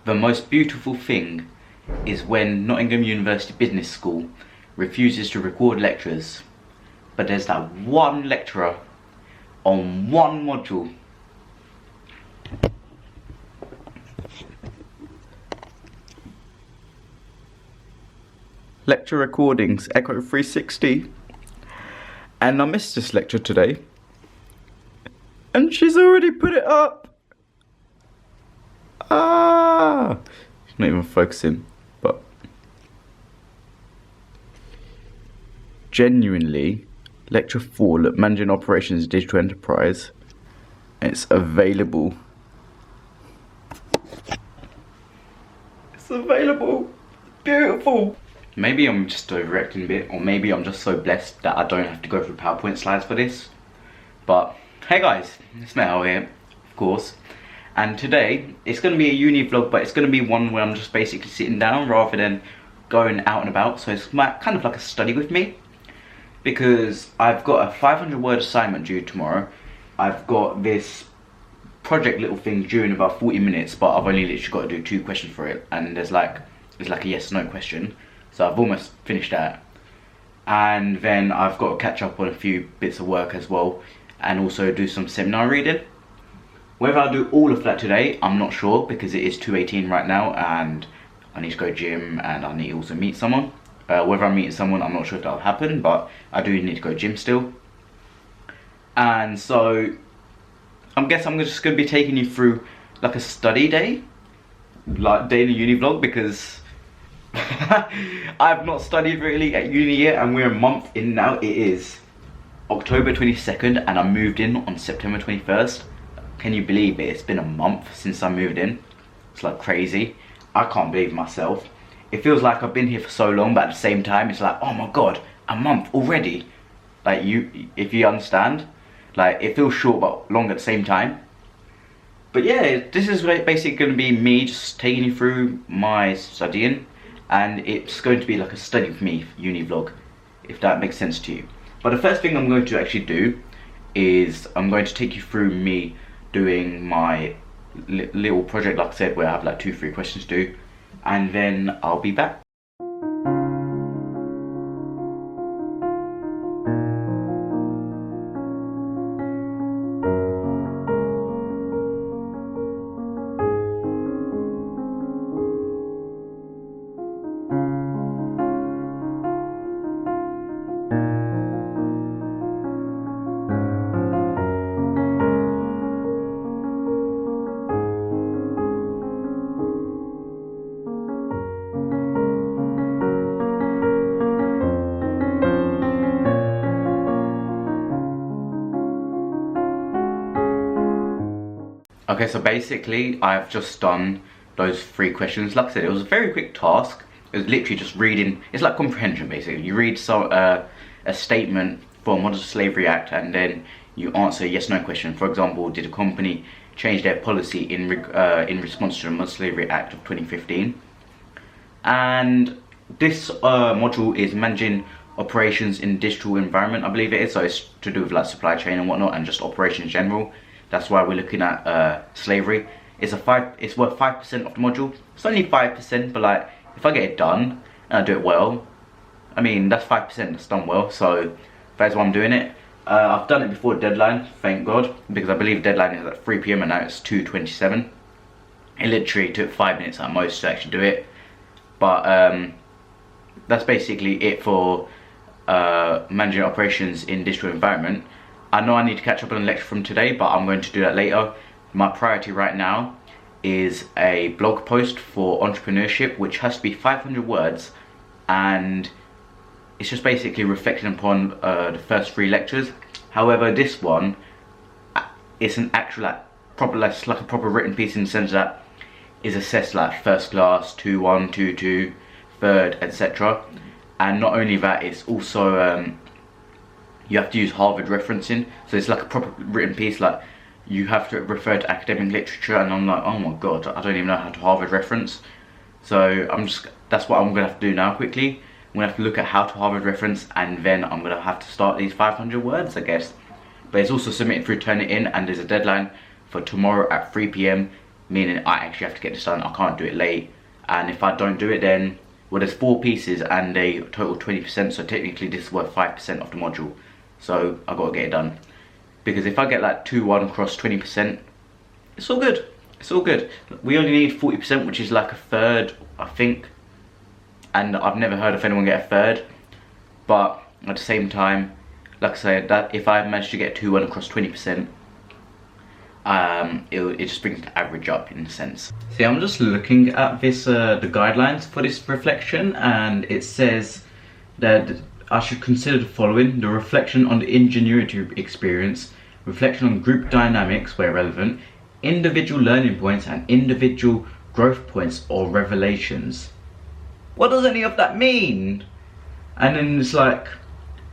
The most beautiful thing is when Nottingham University Business School refuses to record lectures, but there's that one lecturer on one module. Lecture recordings, Echo 360. And I missed this lecture today. And she's already put it up. She's not even focusing, but genuinely, lecture 4, look, managing operations digital enterprise. It's available. It's available. Beautiful. Maybe I'm just overreacting a bit, or maybe I'm just so blessed that I don't have to go through PowerPoint slides for this. But hey guys, it's Mahel here, of course. And today, it's going to be a uni vlog, but it's going to be one where I'm just basically sitting down rather than going out and about. So it's kind of like a study with me, because I've got a 500-word assignment due tomorrow. I've got this project little thing due in about 40 minutes, but I've only literally got to do 2 questions for it. And there's like a yes/no question. So I've almost finished that. And then I've got to catch up on a few bits of work as well, and also do some seminar reading. Whether I'll do all of that today, I'm not sure, because it is 2:18 right now and I need to go gym and I need to also meet someone. Whether I'm meeting someone, I'm not sure if that'll happen, but I do need to go gym still. And so I guess I'm just going to be taking you through like a study day, like daily uni vlog, because I've not studied really at uni yet, and we're a month in now. It is October 22nd and I moved in on September 21st. Can you believe it? It's been a month since I moved in. It's like crazy. I can't believe myself. It feels like I've been here for so long, but at the same time it's like, oh my god, a month already. Like, if you understand, like, it feels short but long at the same time. But yeah, this is basically going to be me just taking you through my studying, and it's going to be like a study with me uni vlog, if that makes sense to you. But the first thing I'm going to actually do is I'm going to take you through me doing my little project, like I said, where I have like 2-3 questions to do, and then I'll be back. Okay, so basically I've just done those 3 questions. Like I said, it was a very quick task. It was literally just reading. It's like comprehension basically. You read a statement for a Modern Slavery Act, and then you answer a yes/no question. For example, did a company change their policy in response to the Modern Slavery Act of 2015? And this module is managing operations in digital environment, I believe it is. So it's to do with like supply chain and whatnot, and just operations in general. That's why we're looking at slavery. It's worth 5% of the module. It's only 5%, but like, if I get it done and I do it well, I mean, that's 5% that's done well. So that's why I'm doing it. I've done it before deadline, thank God, because I believe deadline is at 3 PM and now it's 2:27. It literally took 5 minutes at most to actually do it. But that's basically it for managing operations in digital environment. I know I need to catch up on a lecture from today, but I'm going to do that later. My priority right now is a blog post for entrepreneurship, which has to be 500 words, and it's just basically reflecting upon the first 3 lectures. However, this one, it's an actual like a proper written piece, in the sense that is assessed like first class, 2-1, 2-2, third, etc. And not only that, it's also you have to use Harvard referencing, so it's like a proper written piece. Like, you have to refer to academic literature, and I'm like, oh my god, I don't even know how to Harvard reference. So that's what I'm gonna have to do now quickly. I'm gonna have to look at how to Harvard reference, and then I'm gonna have to start these 500 words, I guess. But it's also submitted through Turnitin, and there's a deadline for tomorrow at 3 PM. meaning I actually have to get this done. I can't do it late, and if I don't do it, then, well, there's 4 pieces and a total 20%, so technically this is worth 5% of the module. So I gotta get it done, because if I get like 2-1 across 20%, it's all good. It's all good. We only need 40%, which is like a third, I think. And I've never heard of anyone get a third. But at the same time, like I said, that if I manage to get 2-1 across 20%, it just brings the average up in a sense. See, I'm just looking at this, the guidelines for this reflection, and it says that I should consider the following: the reflection on the ingenuity experience, reflection on group dynamics where relevant, individual learning points and individual growth points or revelations. What does any of that mean? And then it's like,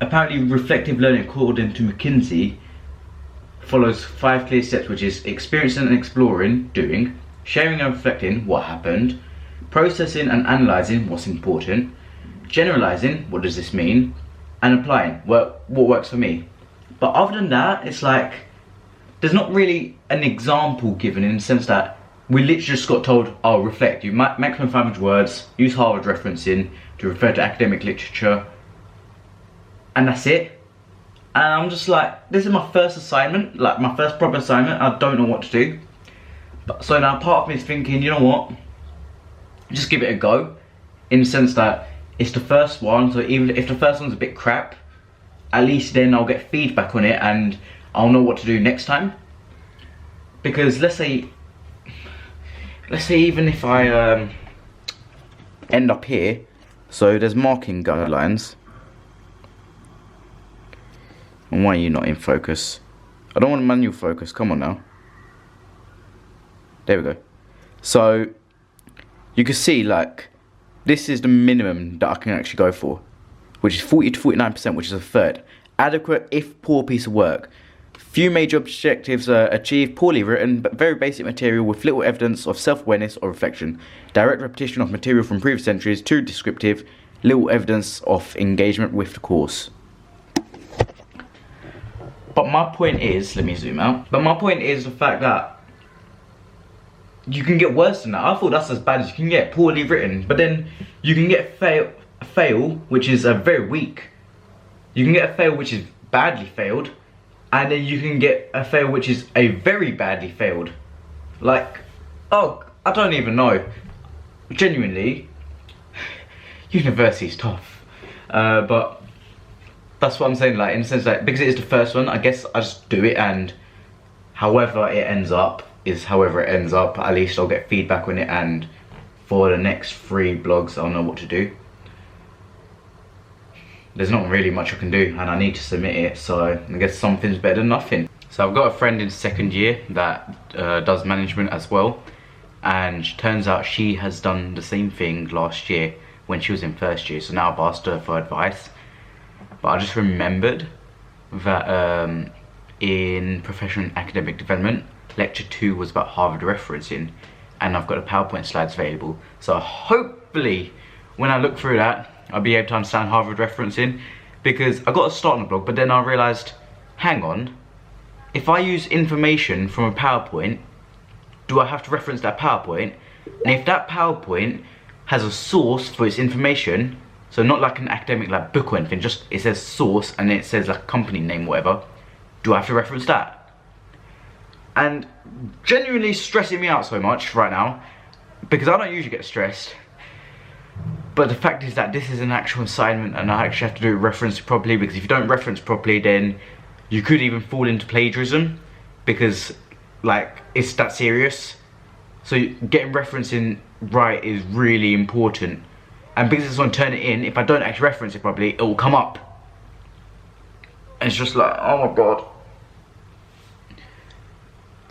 apparently reflective learning according to McKinsey follows 5 clear steps, which is experiencing and exploring, doing, sharing and reflecting what happened, processing and analysing what's important, generalising what does this mean, and applying what works for me. But other than that, it's like, there's not really an example given, in the sense that we literally just got told, oh, reflect, you maximum 500 words, use Harvard referencing to refer to academic literature, and that's it. And I'm just like, this is my first assignment, like my first proper assignment. I don't know what to do. But so now part of me is thinking, you know what, just give it a go, in the sense that it's the first one, so even if the first one's a bit crap, at least then I'll get feedback on it and I'll know what to do next time. Because let's say even if I end up here, so there's marking guidelines. And why are you not in focus? I don't want manual focus, come on now. There we go. So you can see, like, this is the minimum that I can actually go for, which is 40 to 49%, which is a third. Adequate if poor piece of work. Few major objectives are achieved, poorly written, but very basic material with little evidence of self-awareness or reflection. Direct repetition of material from previous centuries, too descriptive, little evidence of engagement with the course. But my point is, let me zoom out. But my point is the fact that you can get worse than that. I thought that's as bad as you can get, poorly written. But then you can get fail, which is a very weak. You can get a fail which is badly failed. And then you can get a fail which is a very badly failed. Like, oh, I don't even know. Genuinely, university's tough. But that's what I'm saying, like, in the sense that because it is the first one, I guess I just do it, and however it ends up is however it ends up. At least I'll get feedback on it, and for the next 3 blogs I'll know what to do. There's not really much I can do, and I need to submit it, so I guess something's better than nothing. So I've got a friend in 2nd year that does management as well, and turns out she has done the same thing last year when she was in 1st year, so now I've asked her for advice. But I just remembered that in professional and academic development, lecture 2 was about Harvard referencing, and I've got the PowerPoint slides available. So hopefully when I look through that, I'll be able to understand Harvard referencing, because I got a start on the blog, but then I realised, hang on, if I use information from a PowerPoint, do I have to reference that PowerPoint? And if that PowerPoint has a source for its information, so not like an academic like book or anything, just it says source and it says like company name, whatever, do I have to reference that? And genuinely stressing me out so much right now, because I don't usually get stressed. But the fact is that this is an actual assignment and I actually have to do it reference properly, because if you don't reference properly, then you could even fall into plagiarism, because like it's that serious. So getting referencing right is really important. And because it's on Turn It In, if I don't actually reference it properly, it will come up. And it's just like, oh my god.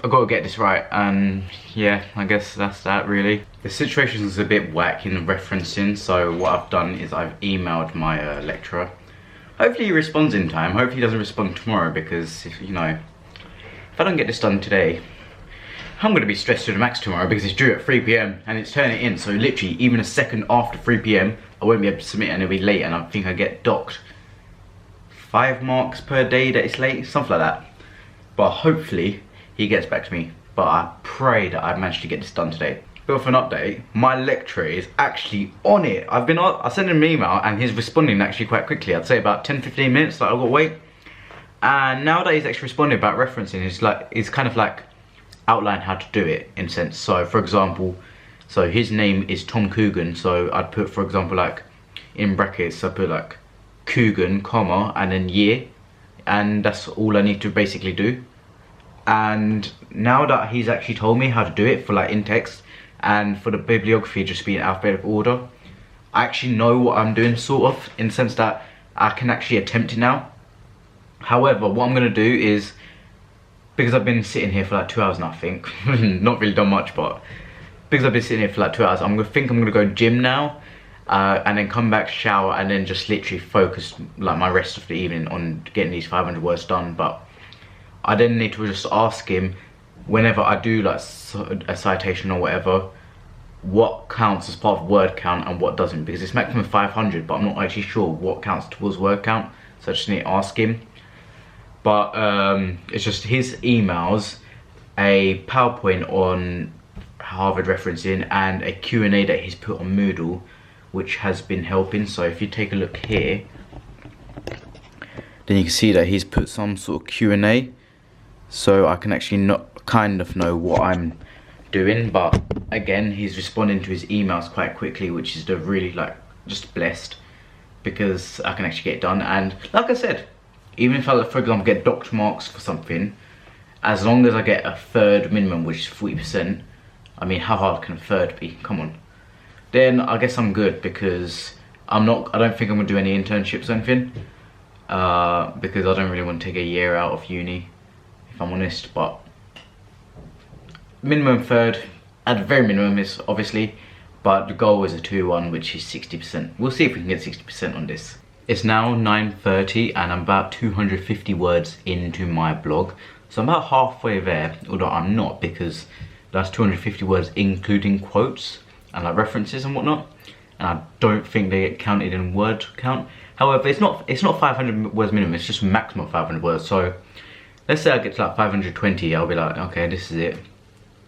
I've got to get this right, and yeah, I guess that's that really. The situation is a bit whack in the referencing, so what I've done is I've emailed my lecturer. Hopefully he responds in time, hopefully he doesn't respond tomorrow, because if, you know, if I don't get this done today, I'm going to be stressed to the max tomorrow, because it's due at 3 PM and it's Turn It In, so literally even a second after 3 PM I won't be able to submit and it'll be late, and I think I get docked 5 marks per day that it's late, something like that. But hopefully he gets back to me but I pray that I managed to get this done today. But for an update, my lecturer is actually on it. I sent him an email and he's responding actually quite quickly. I'd say about 10-15 minutes, like I've got to wait. And now that he's actually responding about referencing, he's kind of like outline how to do it in a sense. So for example, so his name is Tom Coogan, so I'd put, for example, like in brackets, I put like Coogan, comma, and then year, and that's all I need to basically do. And now that he's actually told me how to do it for like in text, and for the bibliography just be in alphabetical order, I actually know what I'm doing, sort of, in the sense that I can actually attempt it now. However, what I'm going to do is, because I've been sitting here for like 2 hours now, I think, not really done much, but because I've been sitting here for like 2 hours, I'm going to go gym now, and then come back, shower, and then just literally focus like my rest of the evening on getting these 500 words done. But I then need to just ask him, whenever I do like a citation or whatever, what counts as part of word count and what doesn't, because it's maximum 500, but I'm not actually sure what counts towards word count, so I just need to ask him. But it's just his emails, a PowerPoint on Harvard referencing, and a Q&A that he's put on Moodle, which has been helping. So if you take a look here, then you can see that he's put some sort of Q&A, so I can actually kind of know what I'm doing. But again, he's responding to his emails quite quickly, which is really like just blessed, because I can actually get it done. And like I said, even if I, for example, get docked marks for something, as long as I get a third minimum, which is 40%, I mean, how hard can a third be? Come on. Then I guess I'm good, because I don't think I'm gonna do any internships or anything, because I don't really want to take a year out of uni, if I'm honest. But minimum third, at the very minimum, is obviously, but the goal is a 2-1, which is 60%. We'll see if we can get 60% on this. It's now 9:30 and I'm about 250 words into my blog, so I'm about halfway there, although I'm not, because that's 250 words including quotes and like references and whatnot, and I don't think they get counted in word count. However, it's not 500 words minimum, it's just maximum 500 words. So let's say I get to like 520, I'll be like, okay, this is it,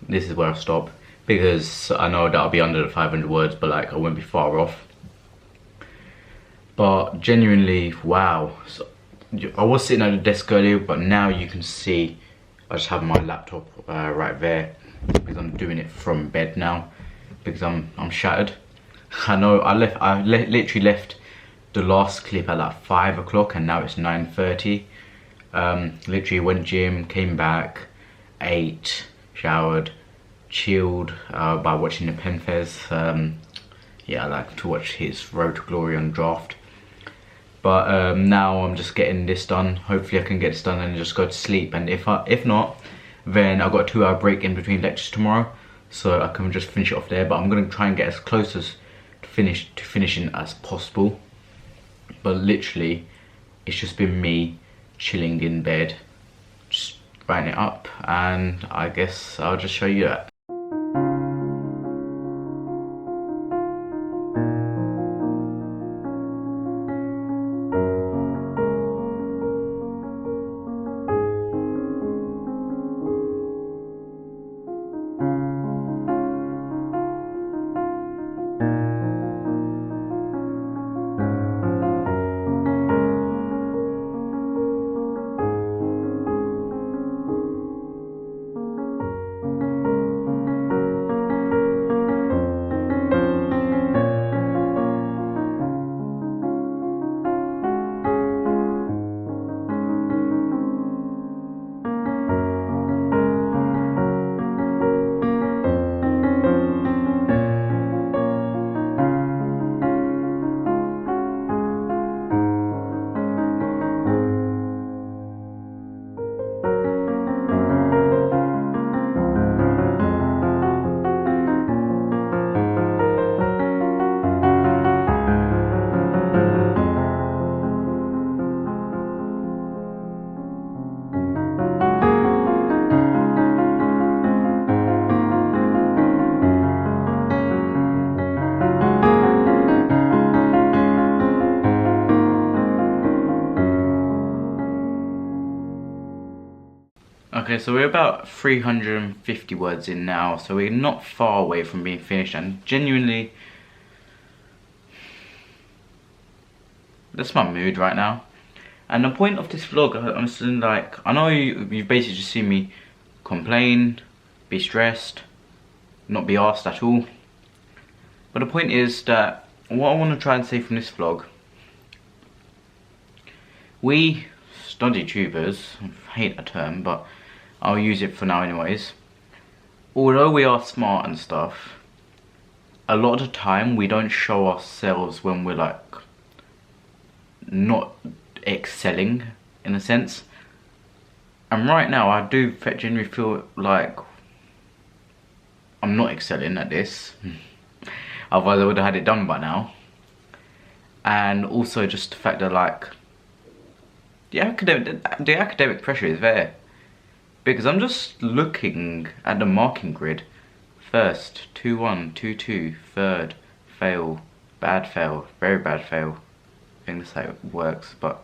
this is where I stop, because I know that I'll be under the 500 words, but like I won't be far off. But genuinely, wow. So, I was sitting at the desk earlier, but now you can see I just have my laptop right there, because I'm doing it from bed now, because I'm shattered. I know I literally left the last clip at like 5 o'clock and now it's 9:30. Literally went gym, came back, ate, showered, chilled by watching the Penfez. Yeah, I like to watch his Road to Glory on Draft. But now I'm just getting this done. Hopefully I can get this done and just go to sleep. And if not, then I've got a 2-hour break in between lectures tomorrow, so I can just finish it off there. But I'm gonna try and get as close as to finishing as possible. But literally, it's just been me chilling in bed, just writing it up, and I guess I'll just show you that. Okay, so we're about 350 words in now, so we're not far away from being finished, and genuinely, that's my mood right now. And the point of this vlog, honestly, like, I know you've basically just seen me complain, be stressed, not be asked at all. But the point is that what I want to try and say from this vlog, we study tubers, I hate that term, but I'll use it for now anyways. Although we are smart and stuff, a lot of the time we don't show ourselves when we're like not excelling in a sense. And right now I do genuinely feel like I'm not excelling at this. Otherwise I would have had it done by now. And also just the fact that like the academic pressure is there. Because I'm just looking at the marking grid. First, 2-1, 2-2, third, fail, bad fail, very bad fail. I think that's how it works, but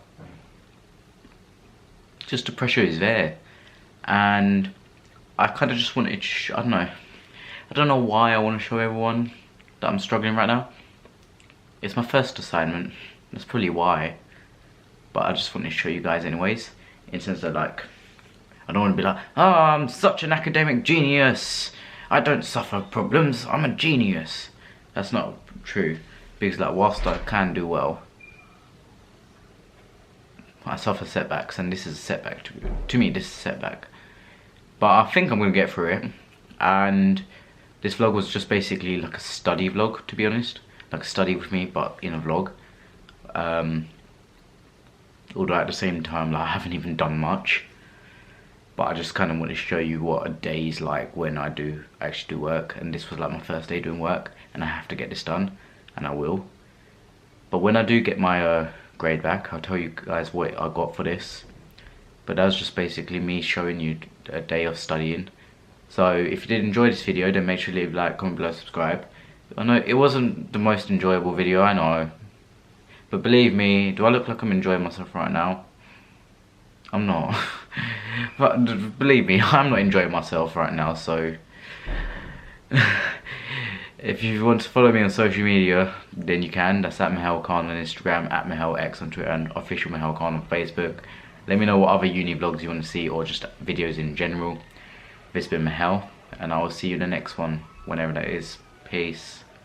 just the pressure is there. And I kind of just wanted to, I don't know why I want to show everyone that I'm struggling right now. It's my first assignment, that's probably why. But I just wanted to show you guys anyways. In the sense that like, I don't want to be like, oh, I'm such an academic genius. I don't suffer problems, I'm a genius. That's not true. Because like, whilst I can do well, I suffer setbacks, and this is a setback to me. This is a setback, but I think I'm gonna get through it. And this vlog was just basically like a study vlog, to be honest, like a study with me, but in a vlog. Although at the same time, like, I haven't even done much, but I just kind of want to show you what a day's like when I do actually do work. And this was like my first day doing work, and I have to get this done, and I will. But when I do get my grade back, I'll tell you guys what I got for this. But that was just basically me showing you a day of studying. So if you did enjoy this video, then make sure to leave a like, comment below, subscribe. I know it wasn't the most enjoyable video, I know, but believe me, do I look like I'm enjoying myself right now? I'm not. But believe me, I'm not enjoying myself right now. So if you want to follow me on social media, then you can. That's at Mahel Khan on Instagram, at Mahel X on Twitter, and official Mahel Khan on Facebook. Let me know what other uni vlogs you want to see, or just videos in general. This has been Mahel, and I will see you in the next one, whenever that is. Peace.